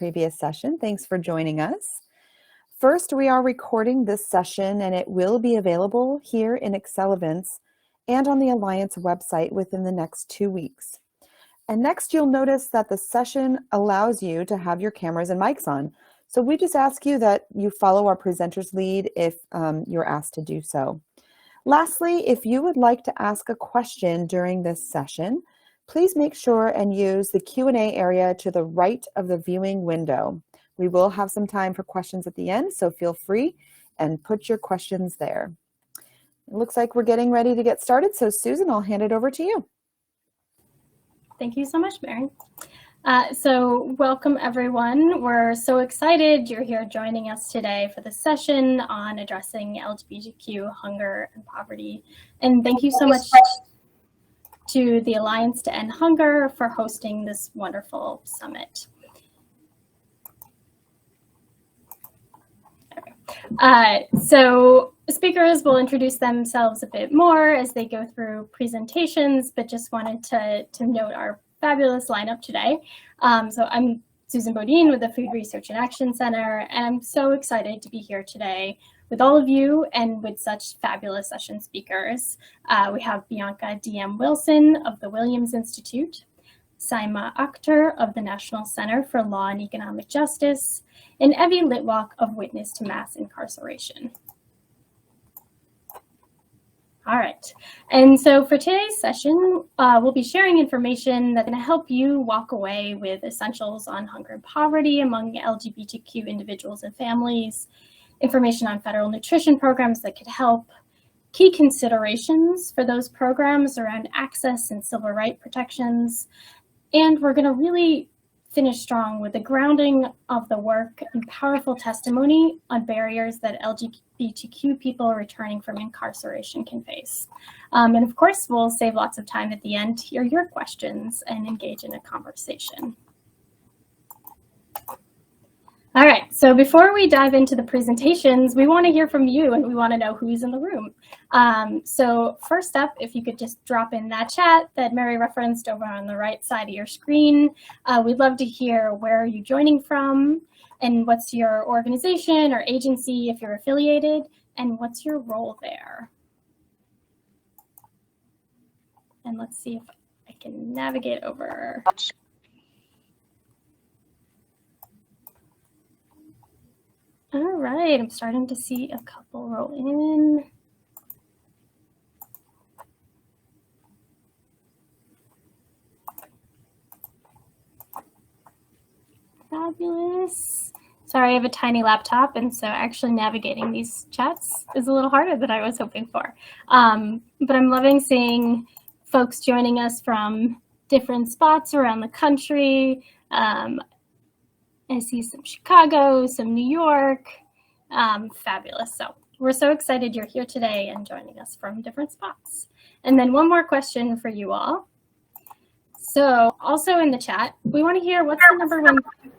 previous session. Thanks for joining us. First, we are recording this session and it will be available here in Excel Events and on the Alliance website within the next 2 weeks. And next, you'll notice that the session allows you to have your cameras and mics on. So we just ask you that you follow our presenter's lead if you're asked to do so. Lastly, if you would like to ask a question during this session, please make sure and use the Q&A area to the right of the viewing window. We will have some time for questions at the end, so feel free and put your questions there. It looks like we're getting ready to get started, so Susan, I'll hand it over to you. Thank you so much, Mary. So welcome everyone. We're so excited you're here joining us today for the session on addressing LGBTQ hunger and poverty. And thank you so much to the Alliance to End Hunger for hosting this wonderful summit. So speakers will introduce themselves a bit more as they go through presentations, but just wanted to note our fabulous lineup today. So I'm Susan Bodine with the Food Research and Action Center, and I'm so excited to be here today with all of you and with such fabulous session speakers. We have Bianca D.M. Wilson of the Williams Institute, Saima Akhtar of the National Center for Law and Economic Justice, and Evie Litwak of Witness to Mass Incarceration. All right, and so for today's session, we'll be sharing information that's going to help you walk away with essentials on hunger and poverty among LGBTQ individuals and families, information on federal nutrition programs that could help, key considerations for those programs around access and civil rights protections, and we're going to really finish strong with the grounding of the work and powerful testimony on barriers that LGBTQ people returning from incarceration can face. And of course, we'll save lots of time at the end to hear your questions and engage in a conversation. All right, so before we dive into the presentations, we want to hear from you and we want to know who's in the room. So first up, if you could just drop in that chat that Mary referenced over on the right side of your screen. We'd love to hear where are you joining from and what's your organization or agency if you're affiliated, and what's your role there. And let's see if I can navigate over. All right, I'm starting to see a couple roll in. Fabulous. Sorry, I have a tiny laptop, and so actually navigating these chats is a little harder than I was hoping for. But I'm loving seeing folks joining us from different spots around the country. I see some Chicago, some New York, fabulous. So we're so excited you're here today and joining us from different spots. And then one more question for you all. So also in the chat, we want to hear what's the number one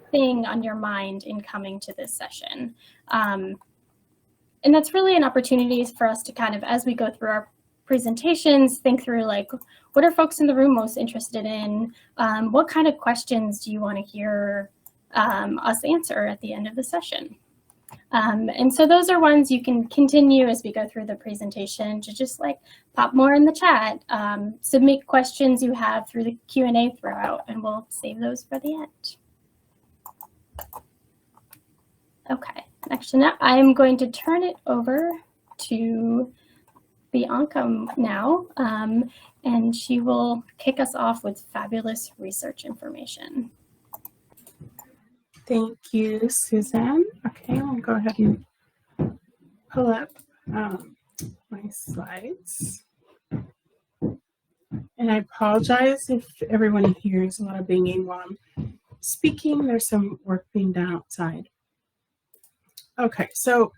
thing on your mind in coming to this session. And that's really an opportunity for us to kind of, as we go through our presentations, think through like, what are folks in the room most interested in? What kind of questions do you want to hear us answer at the end of the session? And so those are ones you can continue as we go through the presentation to just like pop more in the chat, submit questions you have through the Q&A throughout, and we'll save those for the end. Okay, actually now I'm going to turn it over to Bianca now, and she will kick us off with fabulous research information. Thank you, Susan. Okay, I'll go ahead and pull up my slides. And I apologize if everyone hears a lot of banging while I'm speaking. There's some work being done outside. Okay, so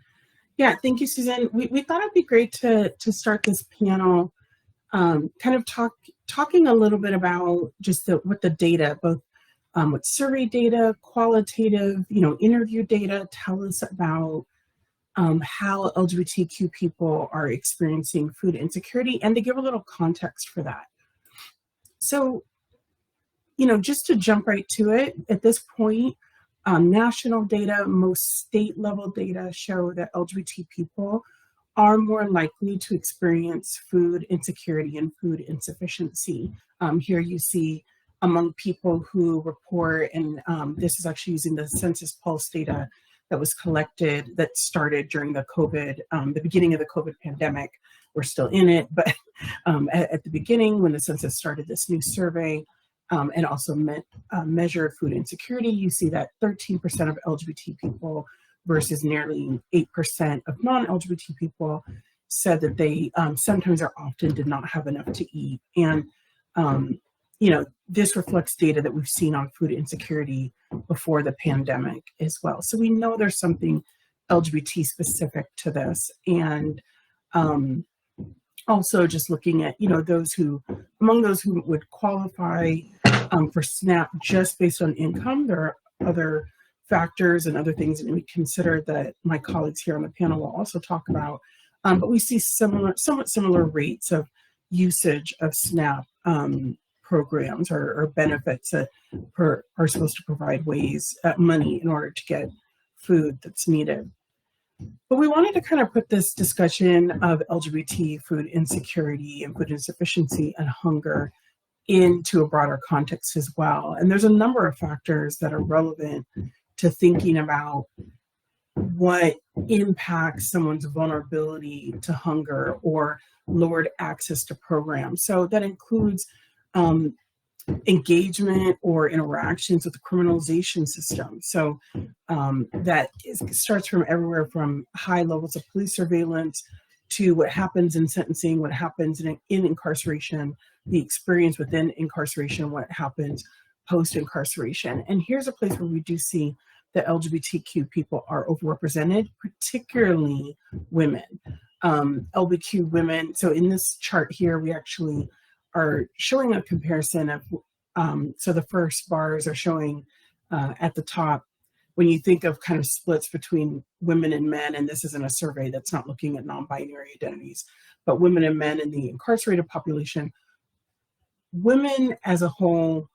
yeah, thank you, Susan. We thought it'd be great to start this panel kind of talking a little bit about just what the data, both what survey data, qualitative, interview data tell us about how LGBTQ people are experiencing food insecurity, and to give a little context for that. So, just to jump right to it, at this point, National data, most state level data show that LGBT people are more likely to experience food insecurity and food insufficiency. Here you see among people who report, and this is actually using the Census Pulse data that was collected, that started during the COVID, the beginning of the COVID pandemic. We're still in it, but at the beginning, when the census started this new survey, and also measured food insecurity, you see that 13% of LGBT people versus nearly 8% of non-LGBT people said that they sometimes or often did not have enough to eat. And, this reflects data that we've seen on food insecurity before the pandemic as well. So we know there's something LGBT specific to this. And also just looking at, among those who would qualify for SNAP just based on income, there are other factors and other things that we consider that my colleagues here on the panel will also talk about. But we see somewhat similar rates of usage of SNAP programs or benefits that are supposed to provide money in order to get food that's needed. But we wanted to kind of put this discussion of LGBT food insecurity and food insufficiency and hunger into a broader context as well. And there's a number of factors that are relevant to thinking about what impacts someone's vulnerability to hunger or lowered access to programs. So that includes engagement or interactions with the criminalization system. So starts from everywhere from high levels of police surveillance to what happens in sentencing, what happens in incarceration, the experience within incarceration, what happens post-incarceration. And here's a place where we do see that LGBTQ people are overrepresented, particularly women. LGBTQ women, so in this chart here, we actually are showing a comparison of, so the first bars are showing at the top, when you think of kind of splits between women and men, and this isn't a survey that's not looking at non-binary identities, but women and men in the incarcerated population, women as a whole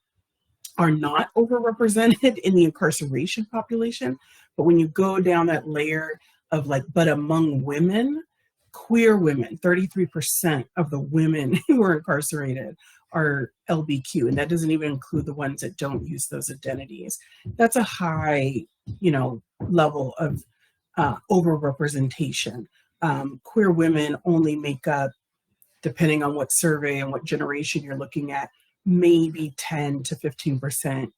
are not overrepresented in the incarceration population. But when you go down that layer of but among women, queer women, 33% of the women who are incarcerated are LBQ, and that doesn't even include the ones that don't use those identities. That's a high, level of overrepresentation. Queer women only make up, depending on what survey and what generation you're looking at, maybe 10 to 15%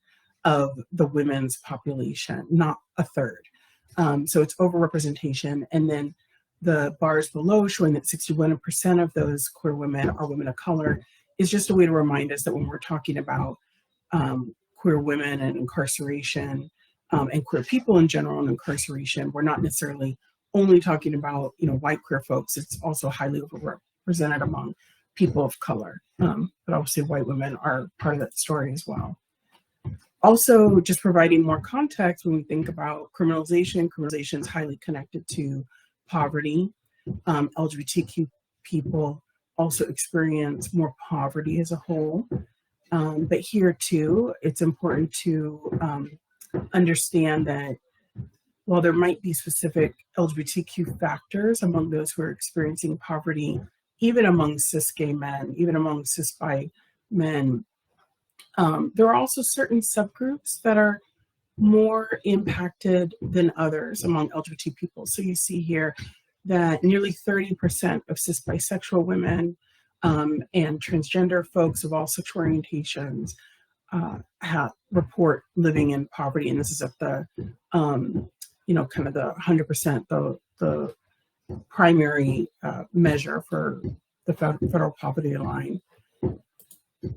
of the women's population, not a third. So it's overrepresentation. And then the bars below showing that 61% of those queer women are women of color is just a way to remind us that when we're talking about queer women and incarceration and queer people in general in incarceration, we're not necessarily only talking about white queer folks. It's also highly overrepresented among people of color. But obviously white women are part of that story as well. Also, just providing more context when we think about criminalization is highly connected to poverty. LGBTQ people also experience more poverty as a whole. But here too, it's important to understand that while there might be specific LGBTQ factors among those who are experiencing poverty, even among cis gay men, even among cis bi men, there are also certain subgroups that are more impacted than others among LGBT people. So you see here that nearly 30% of cis bisexual women and transgender folks of all sexual orientations report living in poverty. And this is at the, kind of the 100%, the primary measure for the federal poverty line.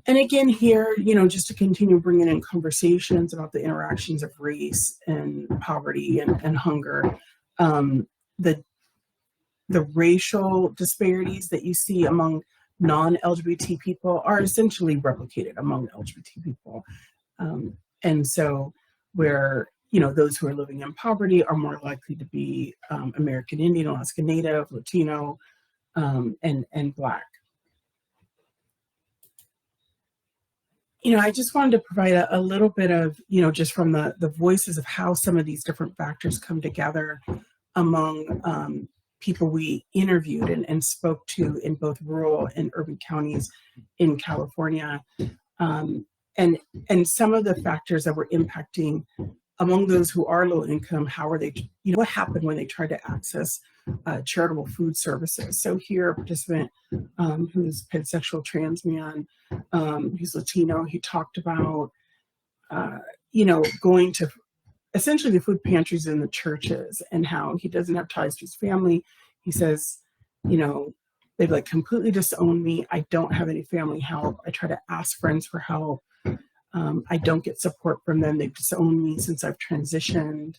And again here, just to continue bringing in conversations about the interactions of race and poverty and hunger, the racial disparities that you see among non-LGBT people are essentially replicated among LGBT people. And so where, those who are living in poverty are more likely to be American Indian, Alaska Native, Latino, and Black. I just wanted to provide a little bit of, just from the voices of how some of these different factors come together among people we interviewed and spoke to in both rural and urban counties in California. And some of the factors that were impacting among those who are low income, how are they, what happened when they tried to access charitable food services. So here, a participant who's pansexual trans man, who's Latino, he talked about, going to essentially the food pantries in the churches and how he doesn't have ties to his family. He says, they've like completely disowned me. I don't have any family help. I try to ask friends for help. I don't get support from them. They've disowned me since I've transitioned.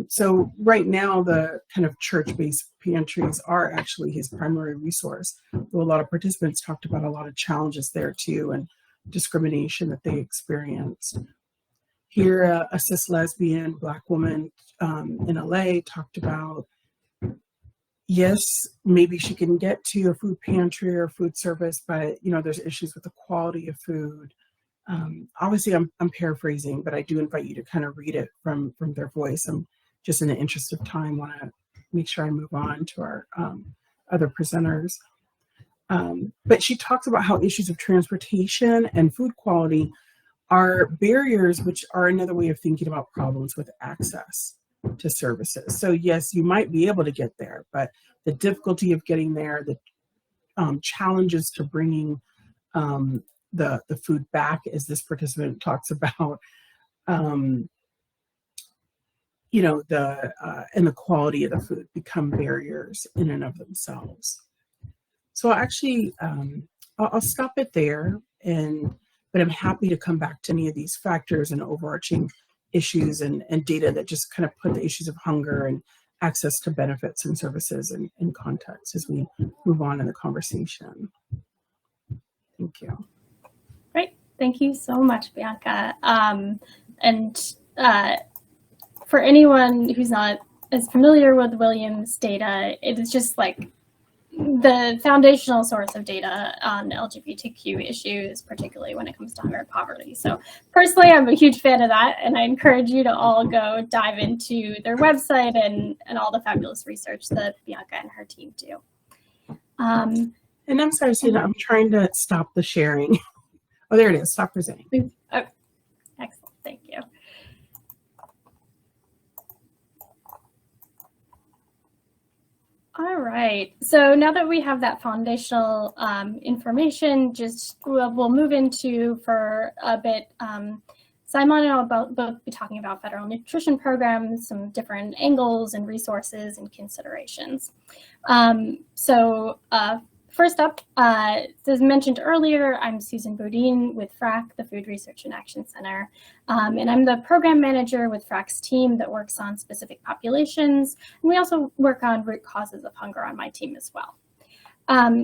So right now, the kind of church-based pantries are actually his primary resource. Though a lot of participants talked about a lot of challenges there too, and discrimination that they experienced. Here, a cis lesbian Black woman in LA talked about, yes, maybe she can get to a food pantry or food service, but there's issues with the quality of food. Obviously, I'm paraphrasing, but I do invite you to kind of read it from their voice. I'm just, in the interest of time, want to make sure I move on to our other presenters. But she talks about how issues of transportation and food quality are barriers, which are another way of thinking about problems with access to services. So yes, you might be able to get there, but the difficulty of getting there, the challenges to bringing the food back, as this participant talks about, and the quality of the food become barriers in and of themselves. So actually, I'll stop it there, but I'm happy to come back to any of these factors and overarching issues and data that just kind of put the issues of hunger and access to benefits and services in context as we move on in the conversation. Thank you. Great. Thank you so much, Bianca. For anyone who's not as familiar with Williams' data, it is just like the foundational source of data on LGBTQ issues, particularly when it comes to hunger and poverty. So personally, I'm a huge fan of that, and I encourage you to all go dive into their website and all the fabulous research that Bianca and her team do. And I'm sorry, Sina, I'm trying to stop the sharing. Oh, there it is. Stop presenting. Oh, excellent. Thank you. All right. So now that we have that foundational information, we'll move into, for a bit, Simon and I will both be talking about federal nutrition programs, some different angles and resources and considerations. First up, as mentioned earlier, I'm Susan Bodine with FRAC, the Food Research and Action Center, and I'm the program manager with FRAC's team that works on specific populations, and we also work on root causes of hunger on my team as well.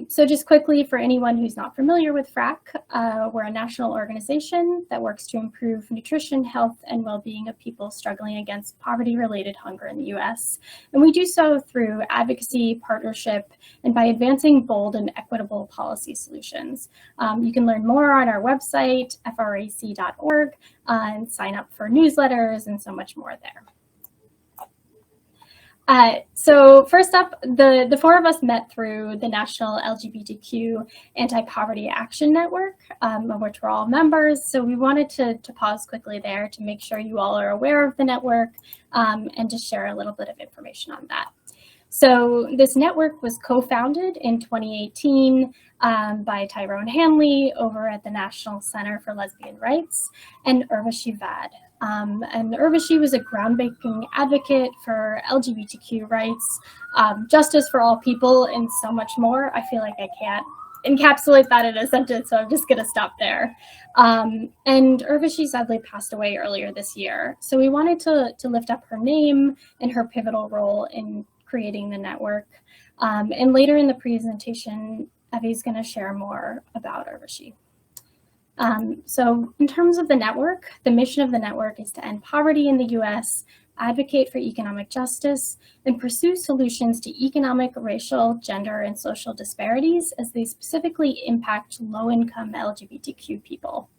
So just quickly, for anyone who's not familiar with FRAC, we're a national organization that works to improve nutrition, health, and well-being of people struggling against poverty-related hunger in the U.S. And we do so through advocacy, partnership, and by advancing bold and equitable policy solutions. You can learn more on our website, frac.org, and sign up for newsletters and so much more there. So first up, the four of us met through the National LGBTQ Anti-Poverty Action Network, of which we're all members. So we wanted to pause quickly there to make sure you all are aware of the network and just share a little bit of information on that. So this network was co-founded in 2018 by Tyrone Hanley over at the National Center for Lesbian Rights and Urvashi Vad. And Urvashi was a groundbreaking advocate for LGBTQ rights, justice for all people, and so much more. I feel like I can't encapsulate that in a sentence, so I'm just going to stop there. And Urvashi sadly passed away earlier this year. So we wanted to lift up her name and her pivotal role in creating the network. And later in the presentation, Evie's going to share more about Urvashi. So in terms of the network, the mission of the network is to end poverty in the U.S., advocate for economic justice, and pursue solutions to economic, racial, gender, and social disparities as they specifically impact low-income LGBTQ people.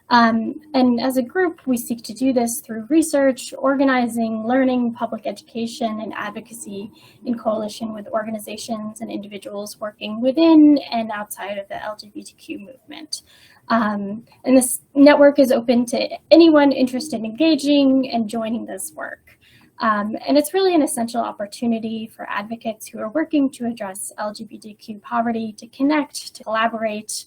And as a group, we seek to do this through research, organizing, learning, public education, and advocacy in coalition with organizations and individuals working within and outside of the LGBTQ movement. And this network is open to anyone interested in engaging and joining this work. And it's really an essential opportunity for advocates who are working to address LGBTQ poverty to connect, to collaborate.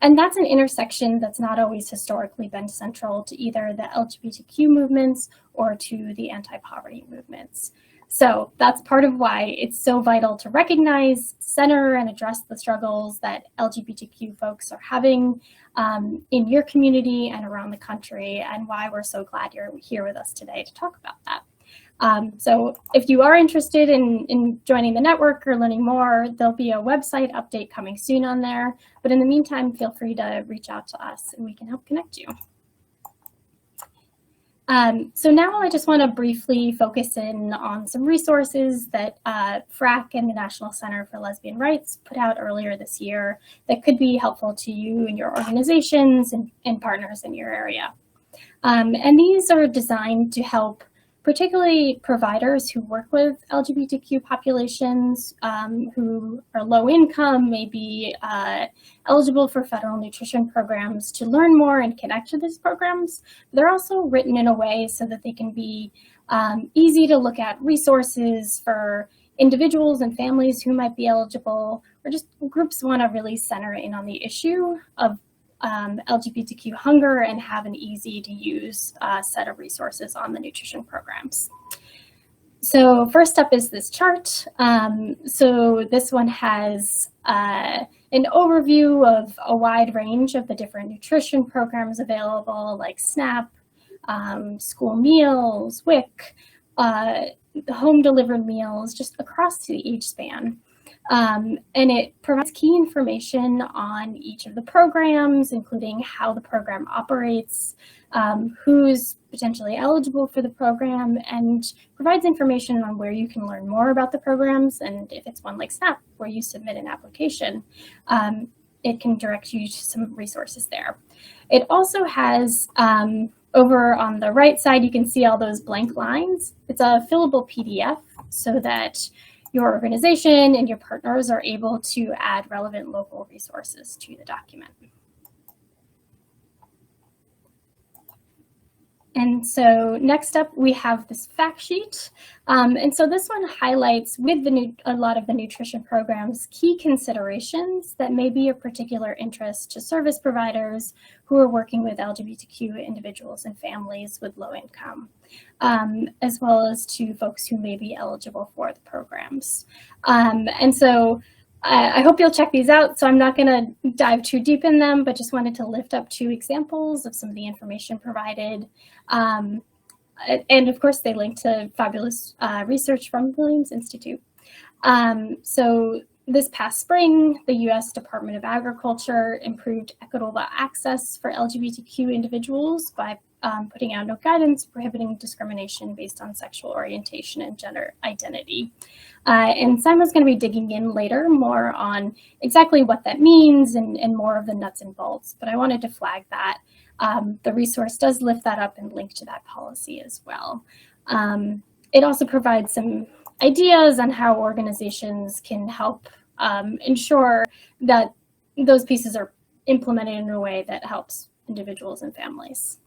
And that's an intersection that's not always historically been central to either the LGBTQ movements or to the anti-poverty movements. So that's part of why it's so vital to recognize, center, and address the struggles that LGBTQ folks are having in your community and around the country, and why we're so glad you're here with us today to talk about that. So if you are interested in joining the network or learning more, there'll be a website update coming soon on there. But in the meantime, feel free to reach out to us and we can help connect you. So now I just want to briefly focus in on some resources that FRAC and the National Center for Lesbian Rights put out earlier this year that could be helpful to you and your organizations and partners in your area. And these are designed to help particularly providers who work with LGBTQ populations who are low income, may be eligible for federal nutrition programs, to learn more and connect to these programs. They're also written in a way so that they can be easy to look at resources for individuals and families who might be eligible, or just groups want to really center in on the issue of LGBTQ hunger and have an easy to use set of resources on the nutrition programs. So first up is this chart. So this one has an overview of a wide range of the different nutrition programs available, like SNAP, school meals, WIC, home delivered meals, just across the age span. And it provides key information on each of the programs, including how the program operates, who's potentially eligible for the program, and provides information on where you can learn more about the programs, and if it's one like SNAP, where you submit an application, it can direct you to some resources there. It also has, over on the right side, you can see all those blank lines. It's a fillable PDF so that your organization and your partners are able to add relevant local resources to the document. And so next up, we have this fact sheet. And so this one highlights with a lot of the nutrition programs key considerations that may be of particular interest to service providers who are working with LGBTQ individuals and families with low income, as well as to folks who may be eligible for the programs. And so I hope you'll check these out. So I'm not going to dive too deep in them, but just wanted to lift up 2 examples of some of the information provided. And of course, they link to fabulous research from Williams Institute. So this past spring, the U.S. Department of Agriculture improved equitable access for LGBTQ individuals by putting out no guidance prohibiting discrimination based on sexual orientation and gender identity. And Simon's going to be digging in later more on exactly what that means and more of the nuts and bolts, but I wanted to flag that. The resource does lift that up and link to that policy as well. It also provides some ideas on how organizations can help ensure that those pieces are implemented in a way that helps individuals and families.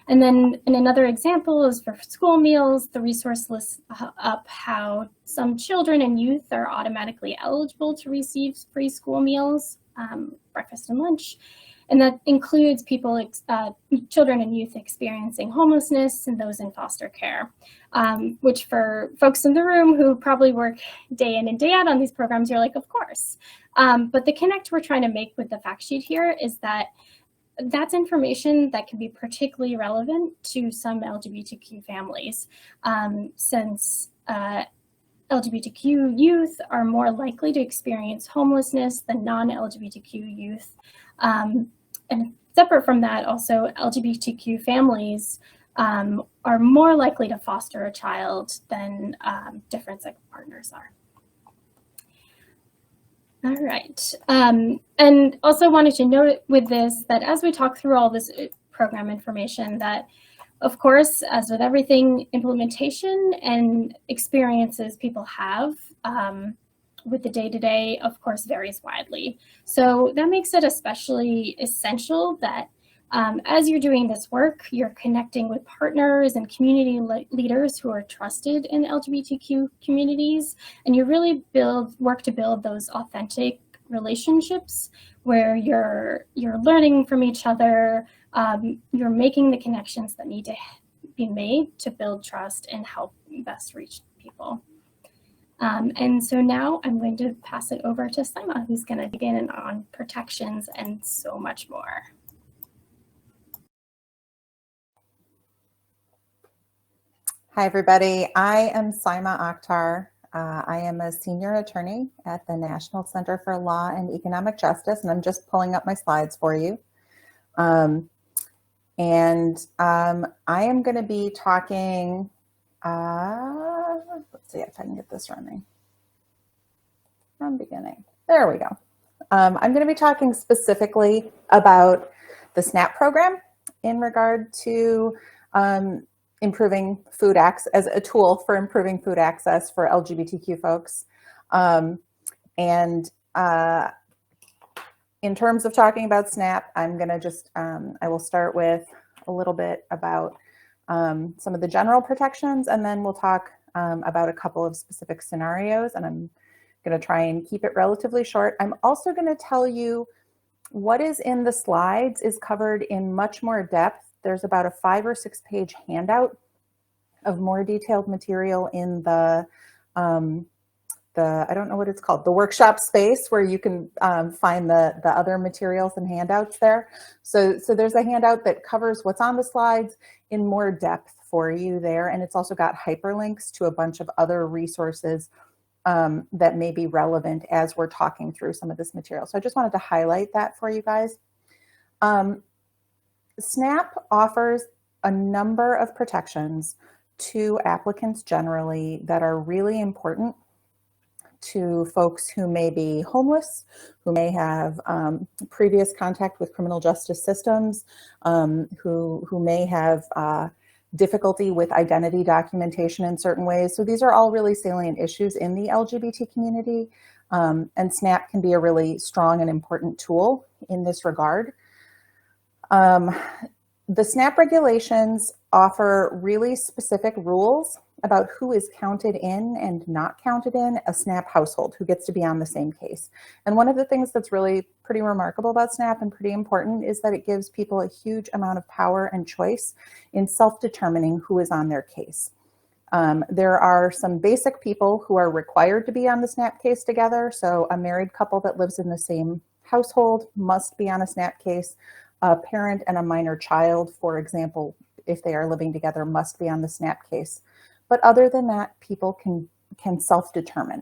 And then in another example is for school meals, the resource lists up how some children and youth are automatically eligible to receive free school meals, breakfast and lunch. And that includes people, children and youth experiencing homelessness and those in foster care, which for folks in the room who probably work day in and day out on these programs, you're like, of course. But the connect we're trying to make with the fact sheet here is that that's information that can be particularly relevant to some LGBTQ families, since LGBTQ youth are more likely to experience homelessness than non-LGBTQ youth. And separate from that, also LGBTQ families are more likely to foster a child than different sex partners are. All right. And also wanted to note with this that as we talk through all this program information, that of course, as with everything, implementation and experiences people have with the day-to-day, of course, varies widely. So that makes it especially essential that as you're doing this work, you're connecting with partners and community leaders who are trusted in LGBTQ communities, and you really work to build those authentic relationships where you're learning from each other, you're making the connections that need to be made to build trust and help best reach people. And so now I'm going to pass it over to Saima, who's going to begin on protections and so much more. Hi, everybody. I am Saima Akhtar. I am a senior attorney at the National Center for Law and Economic Justice, and I'm just pulling up my slides for you. I am going to be talking, let's see if I can get this running from beginning. There we go. I'm going to be talking specifically about the SNAP program in regard to improving food access as a tool for improving food access for LGBTQ folks. In terms of talking about SNAP, I'm going to just, I will start with a little bit about some of the general protections, and then we'll talk about a couple of specific scenarios, and I'm going to try and keep it relatively short. I'm also going to tell you what is in the slides is covered in much more depth. There's about a 5 or 6 page handout of more detailed material in the I don't know what it's called, the workshop space, where you can find the other materials and handouts there. So there's a handout that covers what's on the slides in more depth for you there. And it's also got hyperlinks to a bunch of other resources that may be relevant as we're talking through some of this material. So I just wanted to highlight that for you guys. SNAP offers a number of protections to applicants generally that are really important to folks who may be homeless, who may have previous contact with criminal justice systems, who may have difficulty with identity documentation in certain ways. So these are all really salient issues in the LGBT community, and SNAP can be a really strong and important tool in this regard. The SNAP regulations offer really specific rules about who is counted in and not counted in a SNAP household, who gets to be on the same case. And one of the things that's really pretty remarkable about SNAP and pretty important is that it gives people a huge amount of power and choice in self-determining who is on their case. There are some basic people who are required to be on the SNAP case together. So a married couple that lives in the same household must be on a SNAP case. A parent and a minor child, for example, if they are living together, must be on the SNAP case. But other than that, people can self-determine,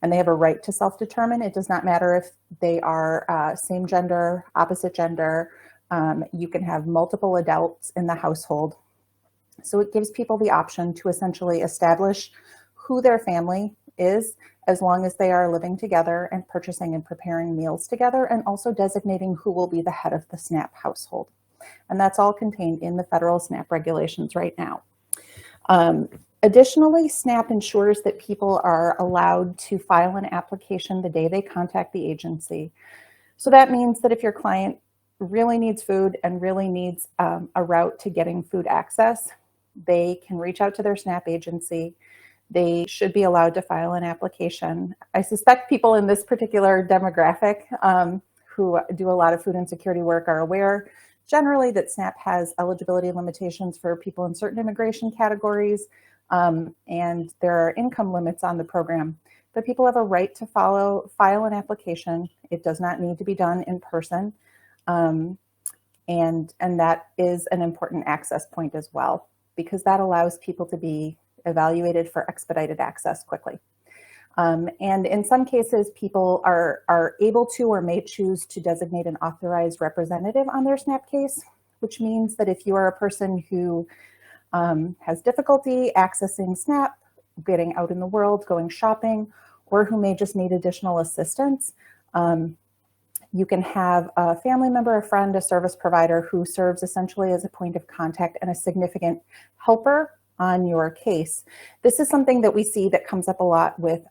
and they have a right to self-determine. It does not matter if they are same gender, opposite gender. You can have multiple adults in the household. So it gives people the option to essentially establish who their family is, as long as they are living together and purchasing and preparing meals together, and also designating who will be the head of the SNAP household. And that's all contained in the federal SNAP regulations right now. Additionally, SNAP ensures that people are allowed to file an application the day they contact the agency. So that means that if your client really needs food and really needs a route to getting food access, they can reach out to their SNAP agency. They should be allowed to file an application. I suspect people in this particular demographic who do a lot of food insecurity work are aware generally that SNAP has eligibility limitations for people in certain immigration categories, and there are income limits on the program. But people have a right to file an application. It does not need to be done in person, and that is an important access point as well, because that allows people to be evaluated for expedited access quickly. And in some cases, people are able to or may choose to designate an authorized representative on their SNAP case, which means that if you are a person who has difficulty accessing SNAP, getting out in the world, going shopping, or who may just need additional assistance, You can have a family member, a friend, a service provider who serves essentially as a point of contact and a significant helper on your case. This is something that we see that comes up a lot with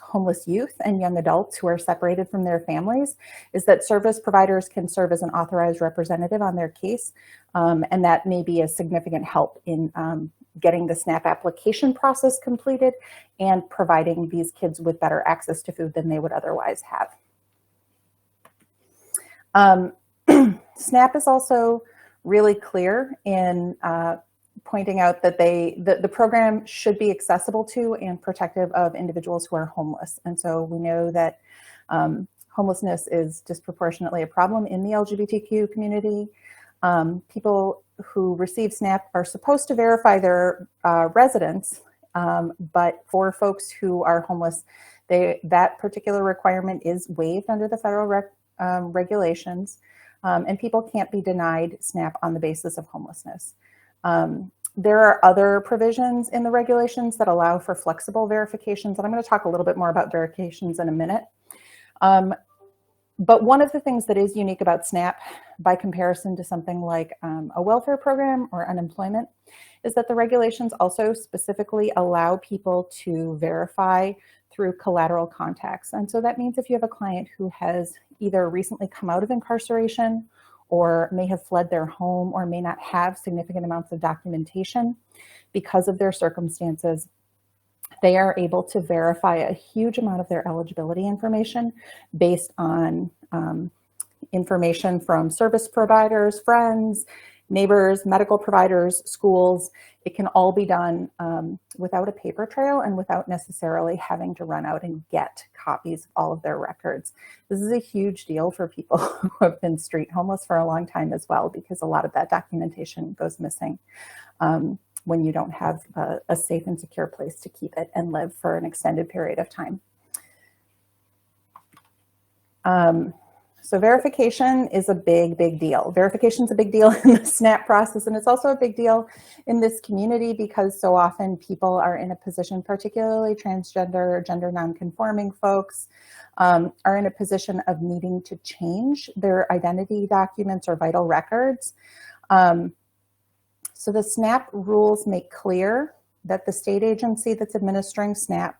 homeless youth and young adults who are separated from their families, is that service providers can serve as an authorized representative on their case, and that may be a significant help in getting the SNAP application process completed and providing these kids with better access to food than they would otherwise have. SNAP is also really clear in pointing out that the program should be accessible to and protective of individuals who are homeless. And so we know that homelessness is disproportionately a problem in the LGBTQ community. People who receive SNAP are supposed to verify their residence, but for folks who are homeless, that particular requirement is waived under the federal regulations, and people can't be denied SNAP on the basis of homelessness. There are other provisions in the regulations that allow for flexible verifications, and I'm going to talk a little bit more about verifications in a minute. But one of the things that is unique about SNAP by comparison to something like a welfare program or unemployment is that the regulations also specifically allow people to verify through collateral contacts. And so that means if you have a client who has either recently come out of incarceration or may have fled their home or may not have significant amounts of documentation because of their circumstances, they are able to verify a huge amount of their eligibility information based on information from service providers, friends, neighbors, medical providers, schools. It can all be done without a paper trail and without necessarily having to run out and get copies of all of their records. This is a huge deal for people who have been street homeless for a long time as well, because a lot of that documentation goes missing when you don't have a safe and secure place to keep it and live for an extended period of time. So verification is a big deal. Verification is a big deal in the SNAP process, and it's also a big deal in this community because so often people are in a position, particularly transgender, gender nonconforming folks, are in a position of needing to change their identity documents or vital records. So the SNAP rules make clear that the state agency that's administering SNAP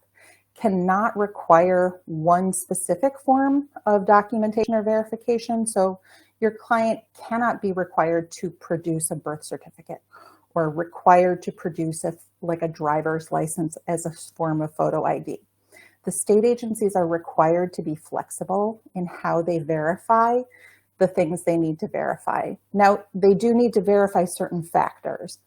cannot require one specific form of documentation or verification. So your client cannot be required to produce a birth certificate or required to produce a driver's license as a form of photo ID. The state agencies are required to be flexible in how they verify the things they need to verify. Now, they do need to verify certain factors.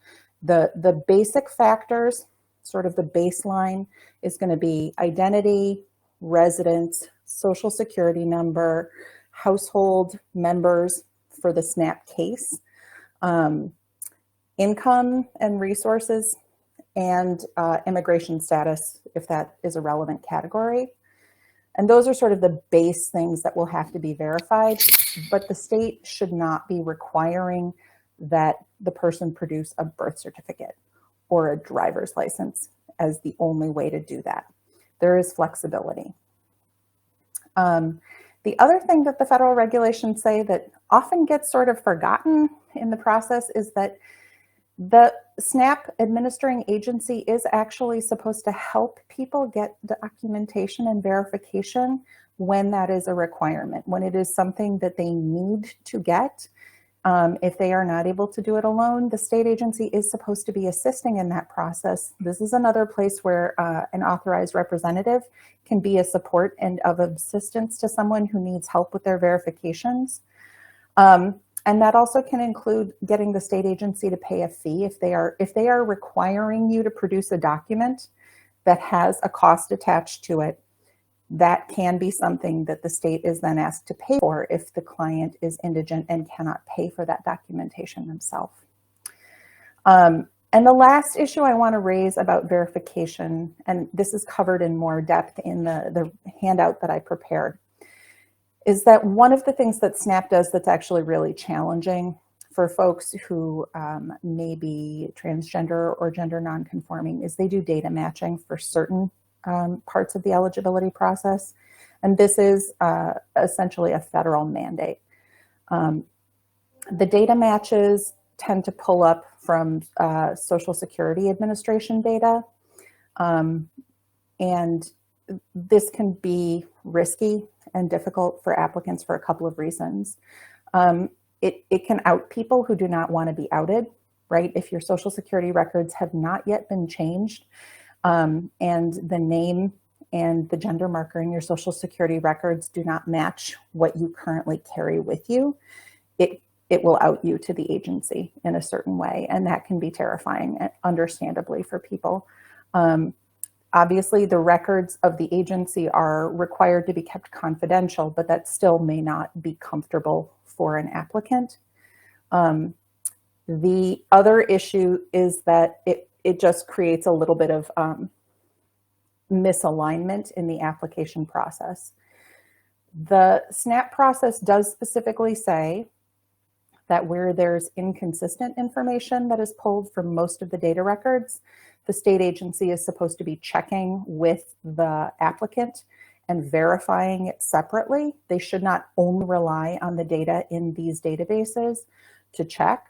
The basic factors, sort of the baseline, is going to be identity, residence, social security number, household members for the SNAP case, income and resources, and immigration status, if that is a relevant category. And those are sort of the base things that will have to be verified, but the state should not be requiring that the person produce a birth certificate or a driver's license as the only way to do that. There is flexibility. The other thing that the federal regulations say that often gets sort of forgotten in the process is that the SNAP administering agency is actually supposed to help people get documentation and verification when that is a requirement, when it is something that they need to get. If they are not able to do it alone, the state agency is supposed to be assisting in that process. This is another place where an authorized representative can be a support and of assistance to someone who needs help with their verifications. And that also can include getting the state agency to pay a fee if they are requiring you to produce a document that has a cost attached to it. That can be something that the state is then asked to pay for if the client is indigent and cannot pay for that documentation themselves. And the last issue I want to raise about verification, and this is covered in more depth in the handout that I prepared, is that one of the things that SNAP does that's actually really challenging for folks who may be transgender or gender nonconforming is they do data matching for certain parts of the eligibility process. And this is essentially a federal mandate. The data matches tend to pull up from Social Security Administration data. And this can be risky and difficult for applicants for a couple of reasons. It can out people who do not want to be outed, right? If your Social Security records have not yet been changed, and the name and the gender marker in your Social Security records do not match what you currently carry with you, it will out you to the agency in a certain way, and that can be terrifying, understandably, for people. Obviously, the records of the agency are required to be kept confidential, but that still may not be comfortable for an applicant. The other issue is that it just creates a little bit of misalignment in the application process. The SNAP process does specifically say that where there's inconsistent information that is pulled from most of the data records, the state agency is supposed to be checking with the applicant and verifying it separately. They should not only rely on the data in these databases to check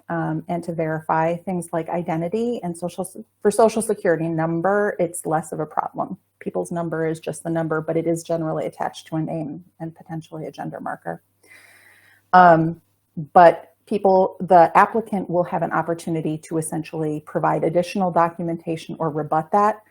and to verify things like identity and for Social Security number. It's less of a problem. People's number is just the number, but it is generally attached to a name and potentially a gender marker. But the applicant will have an opportunity to essentially provide additional documentation or rebut that.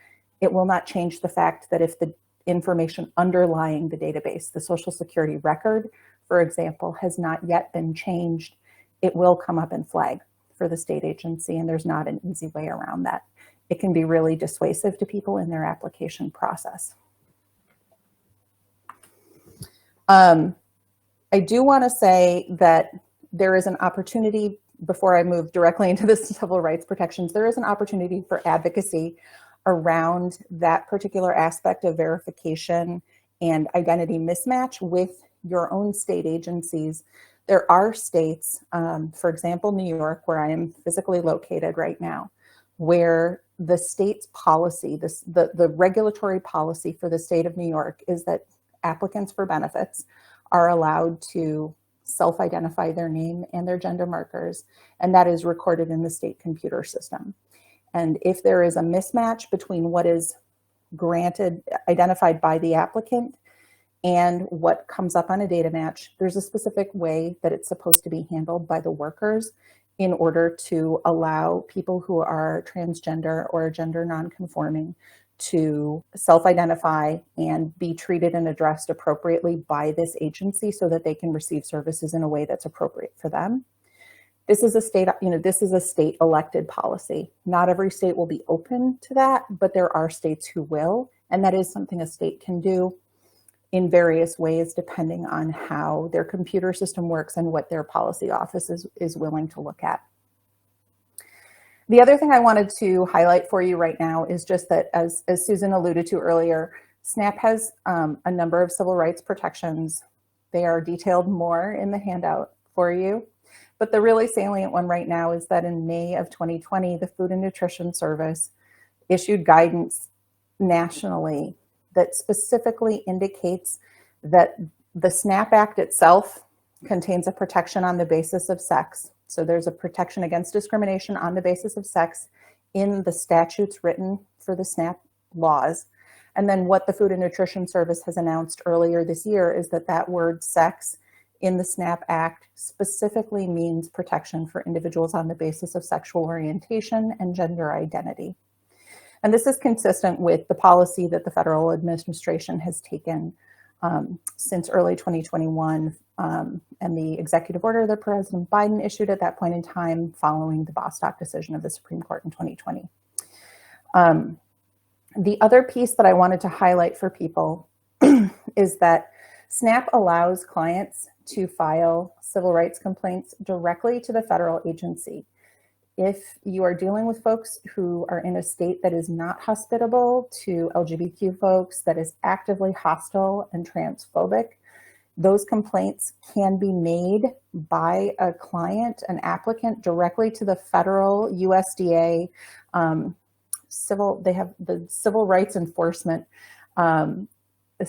It will not change the fact that if the information underlying the database, the Social Security record, for example, has not yet been changed, it will come up and flag for the state agency, and there's not an easy way around that. It can be really dissuasive to people in their application process. I do want to say that there is an opportunity, before I move directly into the civil rights protections, there is an opportunity for advocacy around that particular aspect of verification and identity mismatch with your own state agencies. There are states, for example, New York, where I am physically located right now, where the state's policy, the regulatory policy for the state of New York is that applicants for benefits are allowed to self-identify their name and their gender markers, and that is recorded in the state computer system. And if there is a mismatch between what is granted, identified by the applicant, and what comes up on a data match, there's a specific way that it's supposed to be handled by the workers in order to allow people who are transgender or gender nonconforming to self-identify and be treated and addressed appropriately by this agency so that they can receive services in a way that's appropriate for them. This is a state, this is a state elected policy. Not every state will be open to that, but there are states who will, and that is something a state can do in various ways depending on how their computer system works and what their policy office is willing to look at. The other thing I wanted to highlight for you right now is just that, as Susan alluded to earlier, SNAP has a number of civil rights protections. They are detailed more in the handout for you. But the really salient one right now is that in May of 2020, the Food and Nutrition Service issued guidance nationally that specifically indicates that the SNAP Act itself contains a protection on the basis of sex. So there's a protection against discrimination on the basis of sex in the statutes written for the SNAP laws. And then what the Food and Nutrition Service has announced earlier this year is that that word sex in the SNAP Act specifically means protection for individuals on the basis of sexual orientation and gender identity. And this is consistent with the policy that the federal administration has taken since early 2021 and the executive order that President Biden issued at that point in time following the Bostock decision of the Supreme Court in 2020. The other piece that I wanted to highlight for people is that SNAP allows clients to file civil rights complaints directly to the federal agency. If you are dealing with folks who are in a state that is not hospitable to LGBTQ folks, that is actively hostile and transphobic, those complaints can be made by a client, an applicant, directly to the federal USDA they have the civil rights enforcement the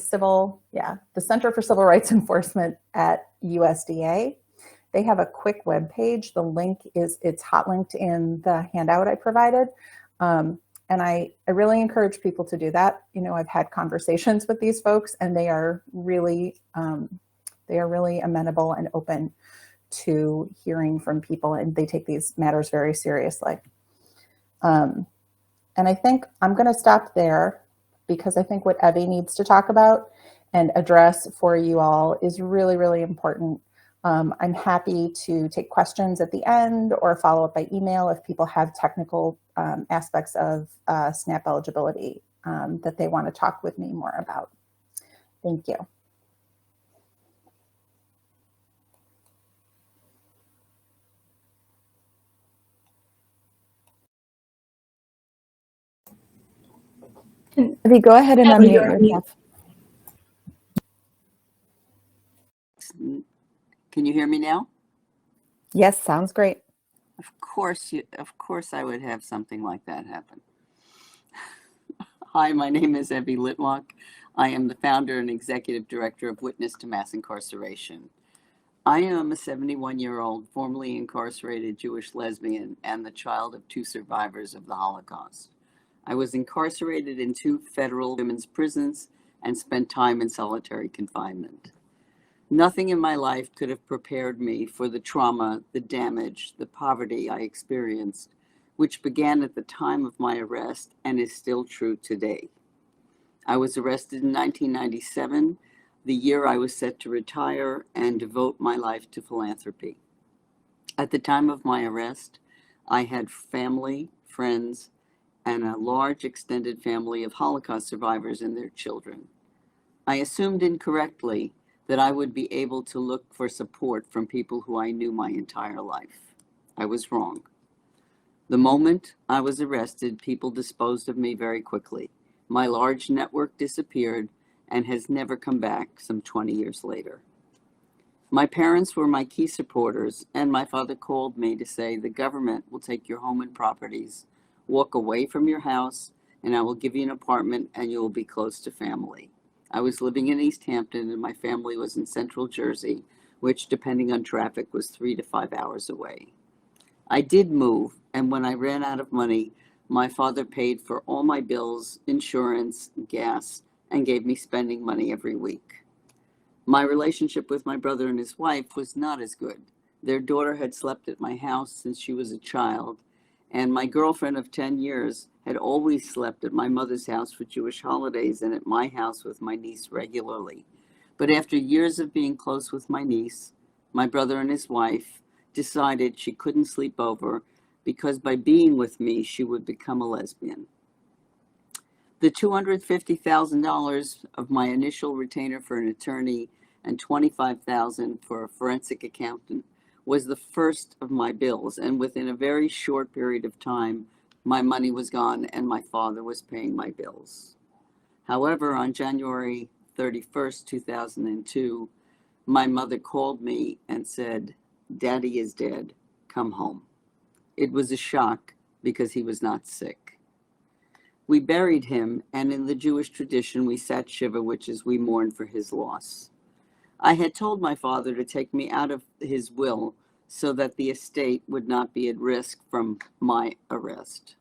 Center for Civil Rights Enforcement at USDA. They have a quick web page. The link it's hot linked in the handout I provided. And I really encourage people to do that. You know, I've had conversations with these folks, and they are really amenable and open to hearing from people, and they take these matters very seriously. And I think I'm going to stop there, because I think what Evie needs to talk about and address for you all is really, really important. I'm happy to take questions at the end or follow up by email if people have technical aspects of SNAP eligibility that they want to talk with me more about. Thank you. Evie, go ahead and unmute yourself. Can you hear me now? Yes, sounds great. Of course I would have something like that happen. Hi, my name is Evie Litwack. I am the founder and executive director of Witness to Mass Incarceration. I am a 71-year-old formerly incarcerated Jewish lesbian and the child of 2 survivors of the Holocaust. I was incarcerated in 2 federal women's prisons and spent time in solitary confinement. Nothing in my life could have prepared me for the trauma, the damage, the poverty I experienced, which began at the time of my arrest and is still true today. I was arrested in 1997, the year I was set to retire and devote my life to philanthropy. At the time of my arrest, I had family, friends, and a large extended family of Holocaust survivors and their children. I assumed incorrectly that I would be able to look for support from people who I knew my entire life. I was wrong. The moment I was arrested, people disposed of me very quickly. My large network disappeared and has never come back some 20 years later. My parents were my key supporters, and my father called me to say, the government will take your home and properties, walk away from your house, and I will give you an apartment and you will be close to family. I was living in East Hampton and my family was in Central Jersey, which depending on traffic was 3 to 5 hours away. I did move, and when I ran out of money, my father paid for all my bills, insurance, gas, and gave me spending money every week. My relationship with my brother and his wife was not as good. Their daughter had slept at my house since she was a child, and my girlfriend of 10 years had always slept at my mother's house for Jewish holidays and at my house with my niece regularly. But after years of being close with my niece, my brother and his wife decided she couldn't sleep over because by being with me, she would become a lesbian. The $250,000 of my initial retainer for an attorney and $25,000 for a forensic accountant was the first of my bills, and within a very short period of time, my money was gone and my father was paying my bills. However, on January 31st, 2002, my mother called me and said, "Daddy is dead, come home." It was a shock because he was not sick. We buried him, and in the Jewish tradition, we sat Shiva, which is we mourn for his loss. I had told my father to take me out of his will so that the estate would not be at risk from my arrest.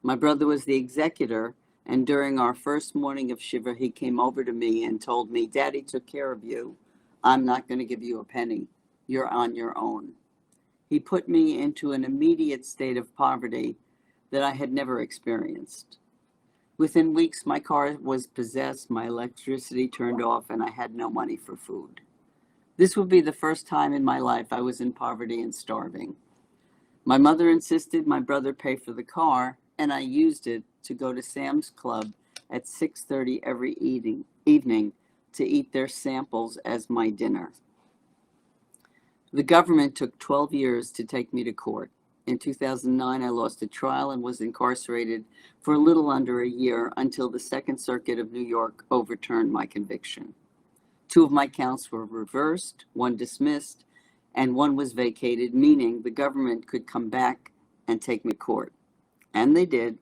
My brother was the executor, and during our first morning of Shiva, he came over to me and told me, "Daddy took care of you. I'm not going to give you a penny. You're on your own." He put me into an immediate state of poverty that I had never experienced. Within weeks, my car was possessed, my electricity turned off, and I had no money for food. This would be the first time in my life I was in poverty and starving. My mother insisted my brother pay for the car, and I used it to go to Sam's Club at 6:30 every evening to eat their samples as my dinner. The government took 12 years to take me to court. In 2009, I lost a trial and was incarcerated for a little under a year until the Second Circuit of New York overturned my conviction. 2 of my counts were reversed, 1 dismissed, and 1 was vacated, meaning the government could come back and take me to court. And they did.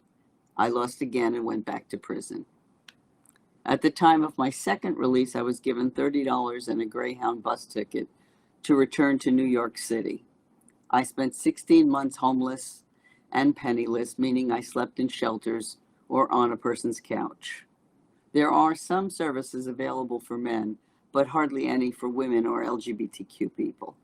I lost again and went back to prison. At the time of my second release, I was given $30 and a Greyhound bus ticket to return to New York City. I spent 16 months homeless and penniless, meaning I slept in shelters or on a person's couch. There are some services available for men, but hardly any for women or LGBTQ people.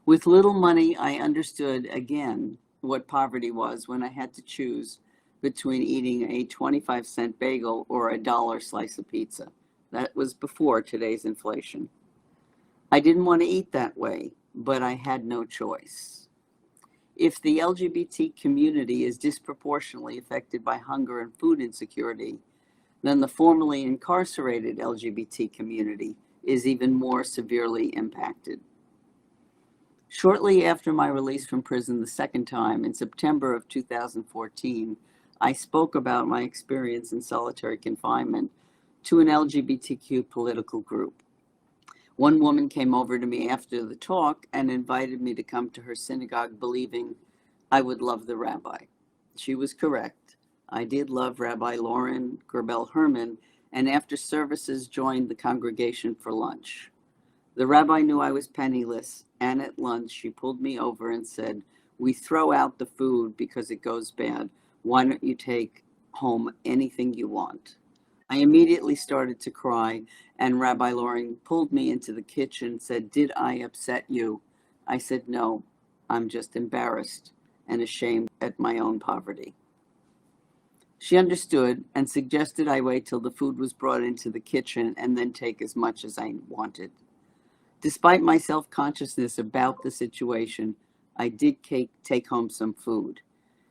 With little money, I understood again what poverty was when I had to choose between eating a 25-cent bagel or a $1 slice of pizza. That was before today's inflation. I didn't want to eat that way, but I had no choice. If the LGBT community is disproportionately affected by hunger and food insecurity, then the formerly incarcerated LGBT community is even more severely impacted. Shortly after my release from prison the second time, in September of 2014, I spoke about my experience in solitary confinement to an LGBTQ political group. One woman came over to me after the talk and invited me to come to her synagogue, believing I would love the rabbi. She was correct. I did love Rabbi Lauren Gerbel Herman, and after services joined the congregation for lunch. The rabbi knew I was penniless, and at lunch she pulled me over and said, "We throw out the food because it goes bad. Why don't you take home anything you want?" I immediately started to cry, and Rabbi Lauren pulled me into the kitchen and said, "Did I upset you?" I said, "No, I'm just embarrassed and ashamed at my own poverty." She understood and suggested I wait till the food was brought into the kitchen and then take as much as I wanted. Despite my self-consciousness about the situation, I did take home some food.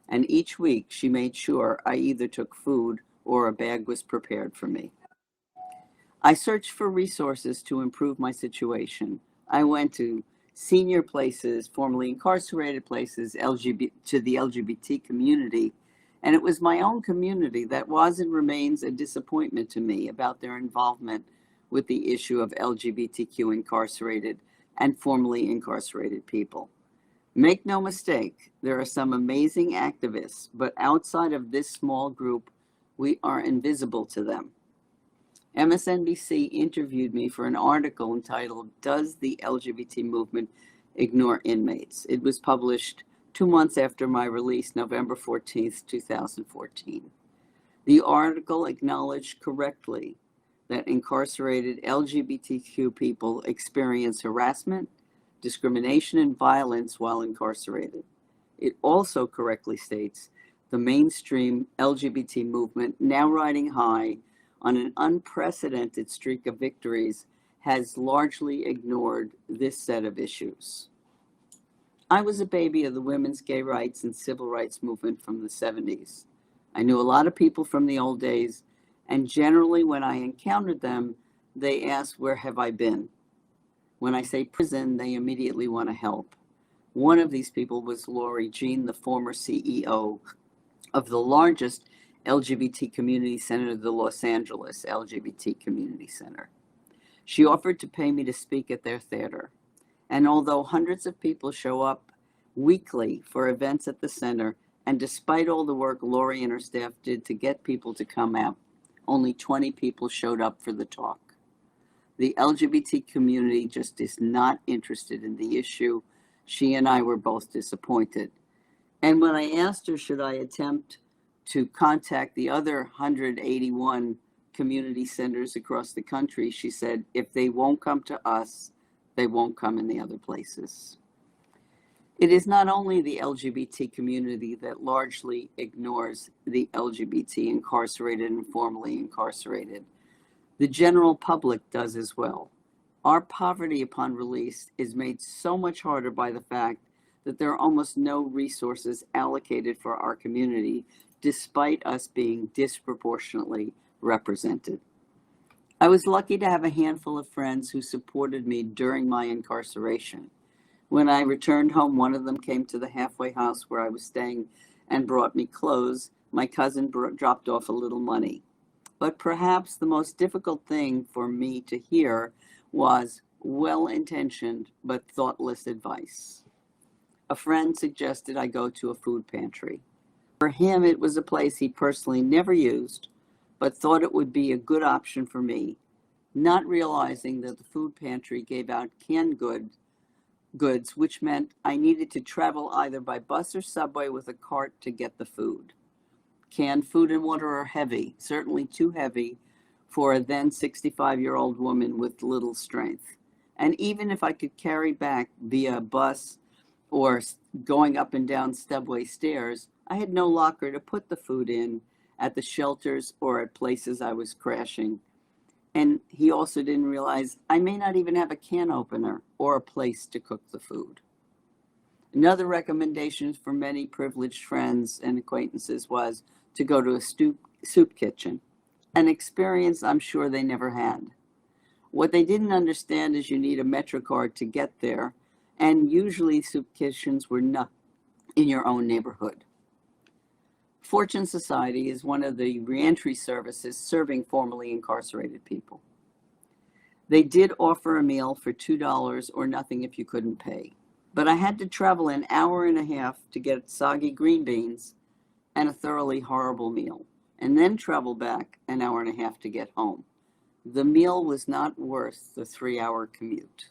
And each week she made sure I either took food or a bag was prepared for me. I searched for resources to improve my situation. I went to senior places, formerly incarcerated places, to the LGBT community, and it was my own community that was and remains a disappointment to me about their involvement with the issue of LGBTQ incarcerated and formerly incarcerated people. Make no mistake, there are some amazing activists, but outside of this small group, we are invisible to them. MSNBC interviewed me for an article entitled, "Does the LGBT Movement Ignore Inmates?" It was published 2 months after my release, November 14th, 2014. The article acknowledged correctly that incarcerated LGBTQ people experience harassment, discrimination, and violence while incarcerated. It also correctly states the mainstream LGBT movement, now riding high on an unprecedented streak of victories, has largely ignored this set of issues. I was a baby of the women's gay rights and civil rights movement from the 70s. I knew a lot of people from the old days, and generally when I encountered them, they asked, "Where have I been?" When I say prison, they immediately want to help. One of these people was Lori Jean, the former CEO of the largest LGBT community center, the Los Angeles LGBT Community Center. She offered to pay me to speak at their theater. And although hundreds of people show up weekly for events at the center, and despite all the work Lori and her staff did to get people to come out, only 20 people showed up for the talk. The LGBT community just is not interested in the issue. She and I were both disappointed. And when I asked her, should I attempt to contact the other 181 community centers across the country, she said, if they won't come to us, they won't come in the other places. It is not only the LGBT community that largely ignores the LGBT incarcerated and formerly incarcerated. The general public does as well. Our poverty upon release is made so much harder by the fact that there are almost no resources allocated for our community, despite us being disproportionately represented. I was lucky to have a handful of friends who supported me during my incarceration. When I returned home, one of them came to the halfway house where I was staying and brought me clothes. My cousin dropped off a little money. But perhaps the most difficult thing for me to hear was well-intentioned but thoughtless advice. A friend suggested I go to a food pantry. For him, it was a place he personally never used, but thought it would be a good option for me, not realizing that the food pantry gave out canned goods, which meant I needed to travel either by bus or subway with a cart to get the food. Canned food and water are heavy, certainly too heavy for a then 65-year-old woman with little strength. And even if I could carry back via bus or going up and down subway stairs, I had no locker to put the food in at the shelters or at places I was crashing. And he also didn't realize I may not even have a can opener or a place to cook the food. Another recommendation for many privileged friends and acquaintances was to go to a soup kitchen, an experience I'm sure they never had. What they didn't understand is you need a MetroCard to get there, and usually soup kitchens were not in your own neighborhood. Fortune Society is one of the reentry services serving formerly incarcerated people. They did offer a meal for $2 or nothing if you couldn't pay, but I had to travel an hour and a half to get soggy green beans and a thoroughly horrible meal, and then travel back an hour and a half to get home. The meal was not worth the 3-hour commute.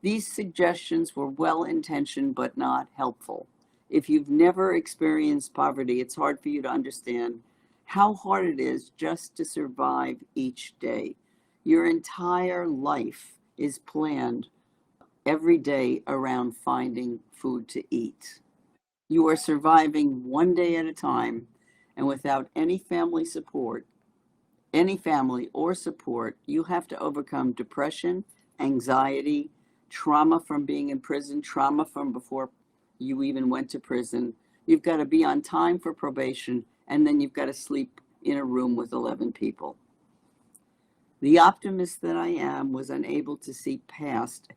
These suggestions were well-intentioned but not helpful. If you've never experienced poverty, it's hard for you to understand how hard it is just to survive each day. Your entire life is planned every day around finding food to eat. You are surviving one day at a time, and without any family or support, you have to overcome depression, anxiety, trauma from being in prison, trauma from before you even went to prison. You've got to be on time for probation, and then you've got to sleep in a room with 11 people. The optimist that I am was unable to see past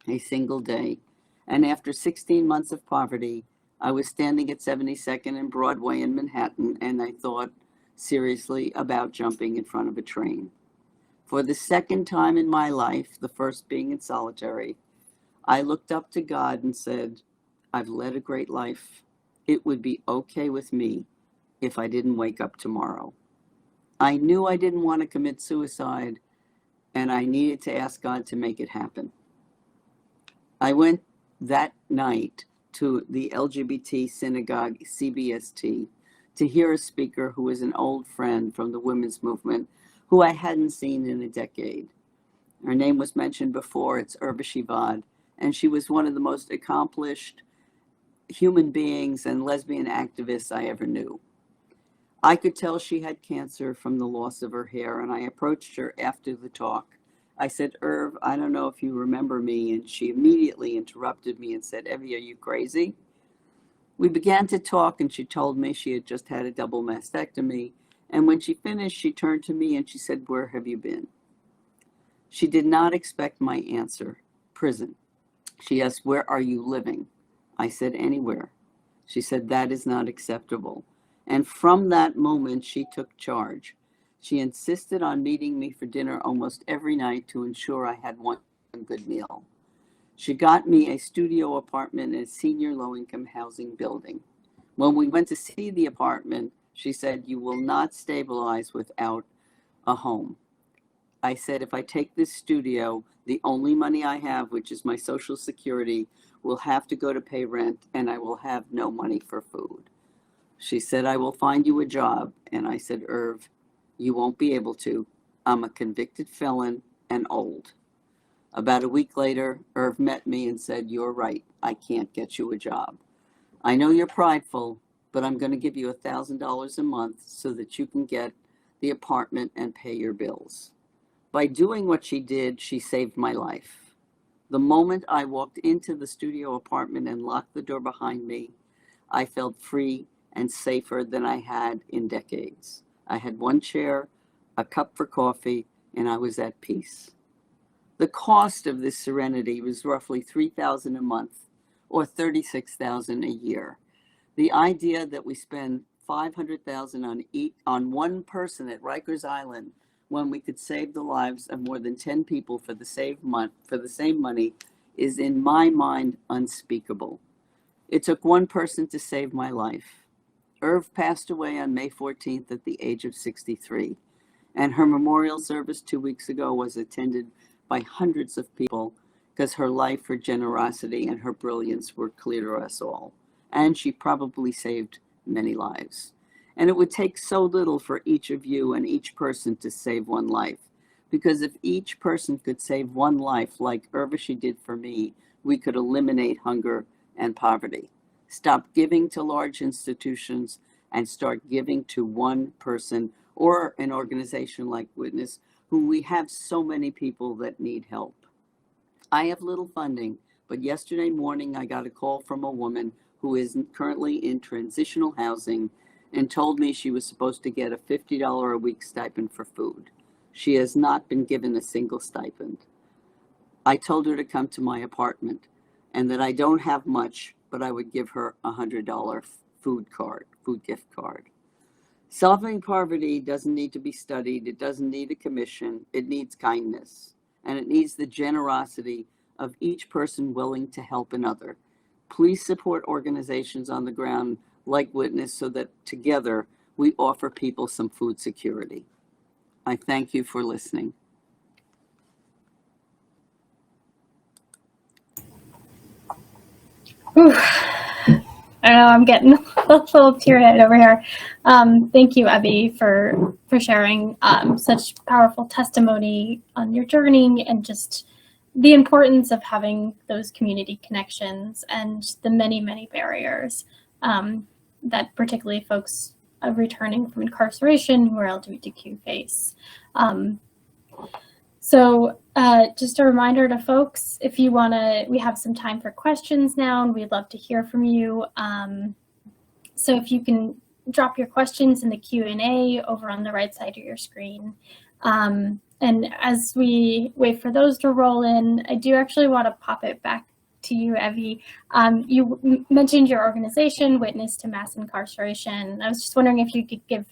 a single day, and after 16 months of poverty, I was standing at 72nd and Broadway in Manhattan, and I thought seriously about jumping in front of a train. For the second time in my life, the first being in solitary, I looked up to God and said, I've led a great life. It would be okay with me if I didn't wake up tomorrow. I knew I didn't want to commit suicide, and I needed to ask God to make it happen. I went that night to the LGBT synagogue, CBST, to hear a speaker who was an old friend from the women's movement who I hadn't seen in a decade. Her name was mentioned before, it's Urva Shivad, and she was one of the most accomplished human beings and lesbian activists I ever knew. I could tell she had cancer from the loss of her hair, and I approached her after the talk. I said, Irv, I don't know if you remember me, and she immediately interrupted me and said, Evie, are you crazy? We began to talk, and she told me she had just had a double mastectomy, and when she finished, she turned to me and she said, where have you been? She did not expect my answer, prison. She asked, where are you living? I said, anywhere. She said, that is not acceptable. And from that moment, she took charge. She insisted on meeting me for dinner almost every night to ensure I had one good meal. She got me a studio apartment in a senior low-income housing building. When we went to see the apartment, she said, you will not stabilize without a home. I said, if I take this studio, the only money I have, which is my Social Security, will have to go to pay rent, and I will have no money for food. She said, I will find you a job. And I said, Irv, you won't be able to. I'm a convicted felon and old. About a week later, Irv met me and said, you're right, I can't get you a job. I know you're prideful, but I'm going to give you $1,000 a month so that you can get the apartment and pay your bills. By doing what she did, she saved my life. The moment I walked into the studio apartment and locked the door behind me, I felt free and safer than I had in decades. I had one chair, a cup for coffee, and I was at peace. The cost of this serenity was roughly $3,000 a month or $36,000 a year. The idea that we spend $500,000 on one person at Rikers Island when we could save the lives of more than 10 people for the same money is, in my mind, unspeakable. It took one person to save my life. Irv passed away on May 14th at the age of 63, and her memorial service 2 weeks ago was attended by hundreds of people because her life, her generosity, and her brilliance were clear to us all. And she probably saved many lives. And it would take so little for each of you and each person to save one life. Because if each person could save one life like Urvashi did for me, we could eliminate hunger and poverty. Stop giving to large institutions and start giving to one person or an organization like Witness, who we have so many people that need help. I have little funding, but yesterday morning I got a call from a woman who is currently in transitional housing and told me she was supposed to get a $50 a week stipend for food. She has not been given a single stipend. I told her to come to my apartment and that I don't have much, but I would give her a $100 food gift card. Solving poverty doesn't need to be studied. It doesn't need a commission. It needs kindness, and it needs the generosity of each person willing to help another. Please support organizations on the ground like Witness so that together we offer people some food security. I thank you for listening. Whew. I know I'm getting a little teary-eyed over here. Thank you, Abby, for sharing such powerful testimony on your journey and just the importance of having those community connections and the many, many barriers that particularly folks returning from incarceration who are LGBTQ face. So just a reminder to folks, if you want to, we have some time for questions now, and we'd love to hear from you. So if you can drop your questions in the Q&A over on the right side of your screen. And as we wait for those to roll in, I do actually want to pop it back to you, Evie. You mentioned your organization, Witness to Mass Incarceration. I was just wondering if you could give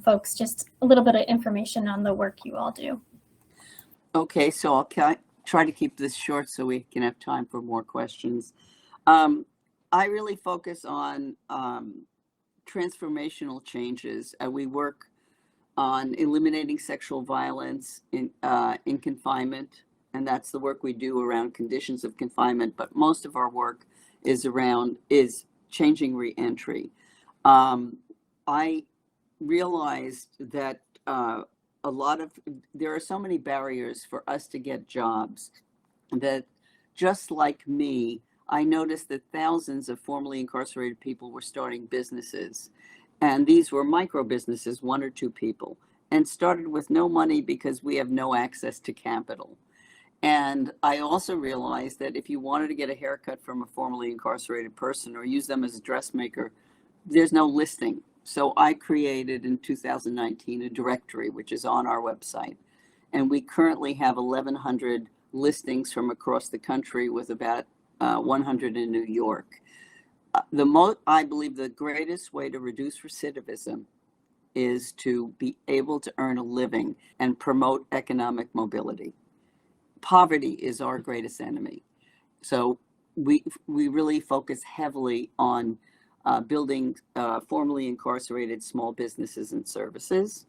folks just a little bit of information on the work you all do. Okay, so I'll try to keep this short so we can have time for more questions. I really focus on transformational changes. We work on eliminating sexual violence in confinement, and that's the work we do around conditions of confinement, but most of our work is changing reentry. I realized that there are so many barriers for us to get jobs that, just like me, I noticed that thousands of formerly incarcerated people were starting businesses. And these were micro businesses, 1 or 2 people, and started with no money because we have no access to capital. And I also realized that if you wanted to get a haircut from a formerly incarcerated person or use them as a dressmaker, there's no listing. So I created in 2019 a directory, which is on our website. And we currently have 1,100 listings from across the country with about 100 in New York. I believe the greatest way to reduce recidivism is to be able to earn a living and promote economic mobility. Poverty is our greatest enemy. So we really focus heavily on building formerly incarcerated small businesses and services.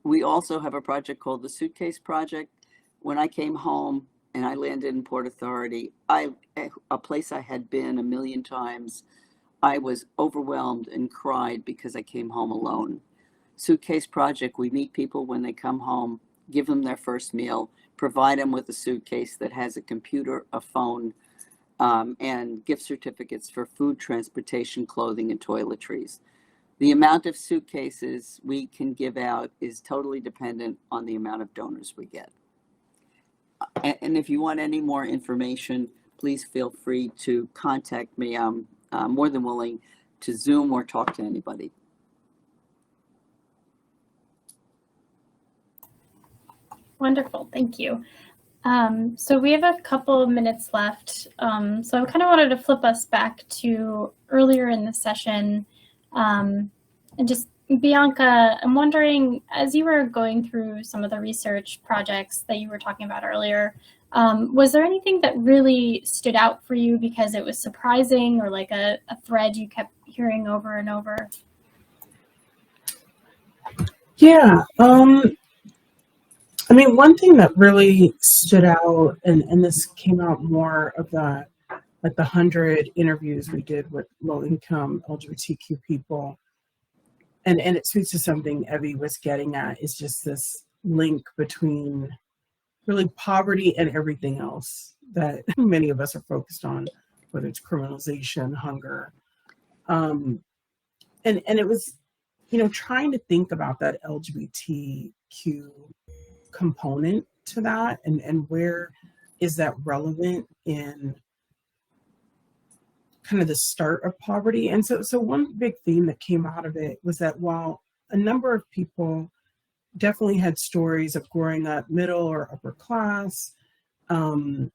We also have a project called the Suitcase Project. When I came home and I landed in Port Authority, a place I had been a million times, I was overwhelmed and cried because I came home alone. Suitcase Project, we meet people when they come home, give them their first meal, provide them with a suitcase that has a computer, a phone, and gift certificates for food, transportation, clothing, and toiletries. The amount of suitcases we can give out is totally dependent on the amount of donors we get. And if you want any more information, please feel free to contact me. I'm more than willing to Zoom or talk to anybody. Wonderful, thank you. So we have a couple of minutes left. So I kind of wanted to flip us back to earlier in the session. And just, Bianca, I'm wondering, as you were going through some of the research projects that you were talking about earlier, was there anything that really stood out for you because it was surprising, or like a thread you kept hearing over and over? Yeah, I mean, one thing that really stood out, and this came out more of the, like the 100 interviews we did with low-income LGBTQ people, and it speaks to something Evie was getting at, is just this link between really poverty and everything else that many of us are focused on, whether it's criminalization, hunger. And it was, you know, trying to think about that LGBTQ component to that, and where is that relevant in kind of the start of poverty. And so one big theme that came out of it was that while a number of people definitely had stories of growing up middle or upper class, and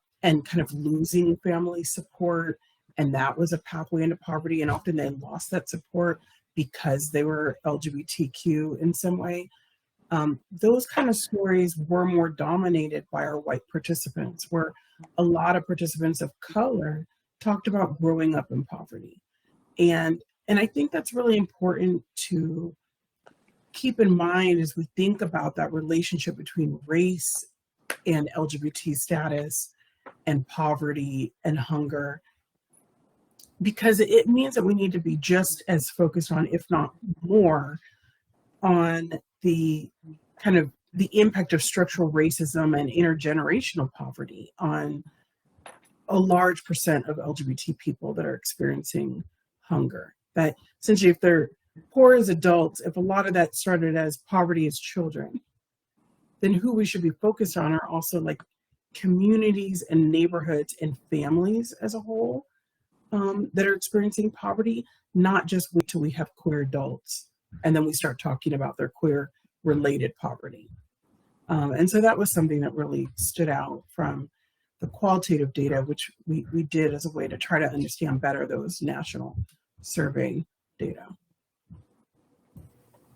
kind of losing family support, and that was a pathway into poverty, and often they lost that support because they were LGBTQ in some way. Those kind of stories were more dominated by our white participants, where a lot of participants of color talked about growing up in poverty. And I think that's really important to keep in mind as we think about that relationship between race and LGBT status and poverty and hunger, because it means that we need to be just as focused on, if not more, on the kind of the impact of structural racism and intergenerational poverty on a large percent of LGBT people that are experiencing hunger. That essentially, if they're poor as adults, if a lot of that started as poverty as children, then who we should be focused on are also like communities and neighborhoods and families as a whole, that are experiencing poverty, not just wait till we have queer adults and then we start talking about their queer related poverty. And so that was something that really stood out from the qualitative data, which we did as a way to try to understand better those national survey data.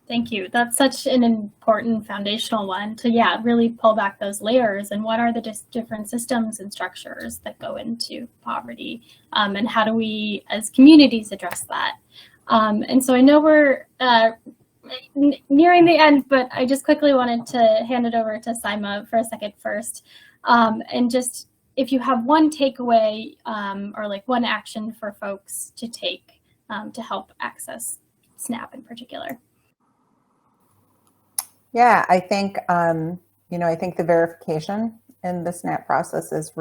Thank you. That's such an important foundational one to, yeah, really pull back those layers and what are the different systems and structures that go into poverty, and how do we as communities address that? And so I know we're nearing the end, but I just quickly wanted to hand it over to Saima for a second first. And just if you have one takeaway, or like one action for folks to take to help access SNAP in particular. Yeah, I think, I think the verification in the SNAP process is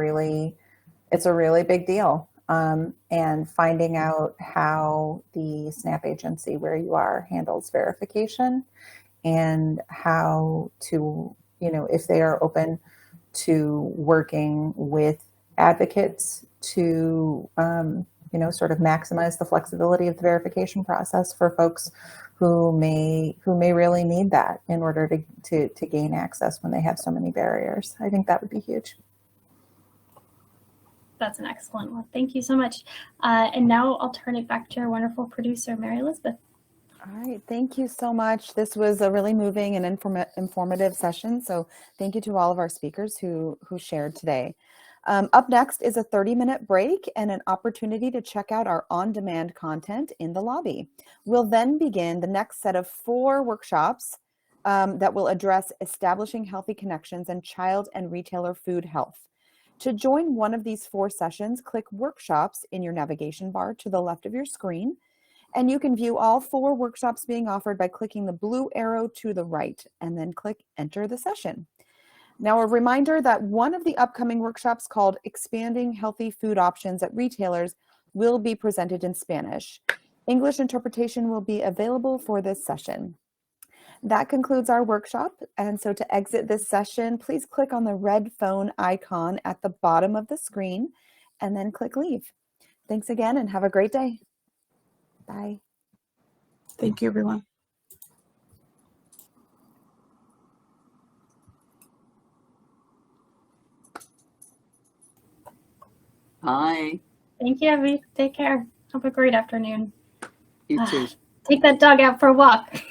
it's a really big deal. And finding out how the SNAP agency where you are handles verification, and how to, if they are open to working with advocates to, sort of maximize the flexibility of the verification process for folks who may really need that in order to gain access when they have so many barriers. I think that would be huge. That's an excellent one. Thank you so much. And now I'll turn it back to our wonderful producer, Mary Elizabeth. All right, thank you so much. This was a really moving and informative session. So thank you to all of our speakers who shared today. Up next is a 30-minute break and an opportunity to check out our on-demand content in the lobby. We'll then begin the next set of 4 workshops that will address establishing healthy connections and child and retailer food health. To join one of these 4 sessions, click Workshops in your navigation bar to the left of your screen, and you can view all 4 workshops being offered by clicking the blue arrow to the right, and then click Enter the Session. Now, a reminder that one of the upcoming workshops, called Expanding Healthy Food Options at Retailers, will be presented in Spanish. English interpretation will be available for this session. That concludes our workshop, and so to exit this session, please click on the red phone icon at the bottom of the screen and then click Leave. Thanks again and have a great day. Bye. Thank you, everyone. Bye. Thank you, Evie. Take care. Have a great afternoon. You too. Take that dog out for a walk.